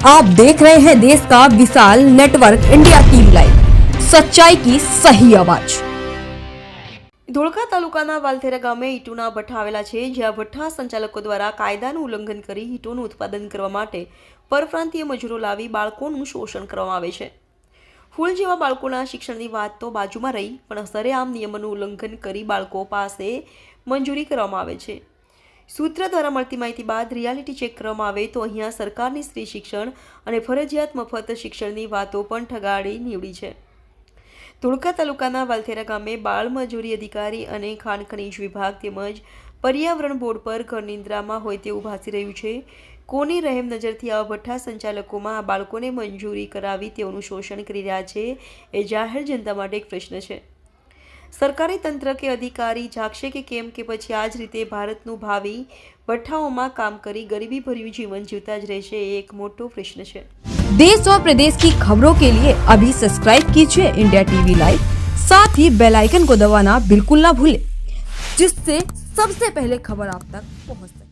आप देख रहे हैं देश का विशाल नेटवर्क इंडिया टीवी लाइव, सच्चाई की सही आवाज। ધોળકા તાલુકાના વાલથેરા ગામે ઈંટોના ભઠ્ઠા આવેલા છે, જ્યાં ભઠ્ઠા સંચાલકો દ્વારા કાયદાનું ઉલ્લંઘન કરી ઈંટોનું ઉત્પાદન કરવા માટે પરપ્રાંતીય મજૂરો લાવી બાળકોનું શોષણ કરવામાં આવે છે। ફૂલ જેવા બાળકોના શિક્ષણની વાત તો બાજુમાં રહી, પણ સરેઆમ નિયમોનું ઉલ્લંઘન કરી બાળકો પાસે મંજૂરી કરવામાં આવે છે। સૂત્ર દ્વારા મળતી માહિતી બાદ રિયાલિટી ચેક કરવામાં આવે તો અહીંયા સરકારની સ્ત્રી શિક્ષણ અને ફરજિયાત મફત શિક્ષણની વાતો પણ ઠગાડી નીવડી છે। ધોળકા તાલુકાના વાલથેરા ગામે બાળ મજૂરી અધિકારી અને ખાણ ખનીજ વિભાગ તેમજ પર્યાવરણ બોર્ડ પર ઘરનિંદ્રામાં હોય તેવું ભાસી રહ્યું છે। કોની રહેમ નજરથી આવા ભઠ્ઠા સંચાલકોમાં આ બાળકોને મંજૂરી કરાવી તેઓનું શોષણ કરી રહ્યા છે, એ જાહેર જનતા માટે એક પ્રશ્ન છે। સરકારી તંત્ર કે અધિકારી જાગશે કે કેમ, કે પછી આ જ રીતે ભારતનું ભાવિ ભઠ્ઠાઓમાં કામ કરી गरीबी भर्યું जीवन जीवता જ રહેશે, એ એક મોટો પ્રશ્ન છે। देश और प्रदेश की खबरों के लिए अभी सब्सक्राइब कीजिए इंडिया टीवी लाइव, साथ ही बेल आइकन को दबाना बिल्कुल ना भूलें, जिससे सबसे पहले खबर आप तक पहुंच सके।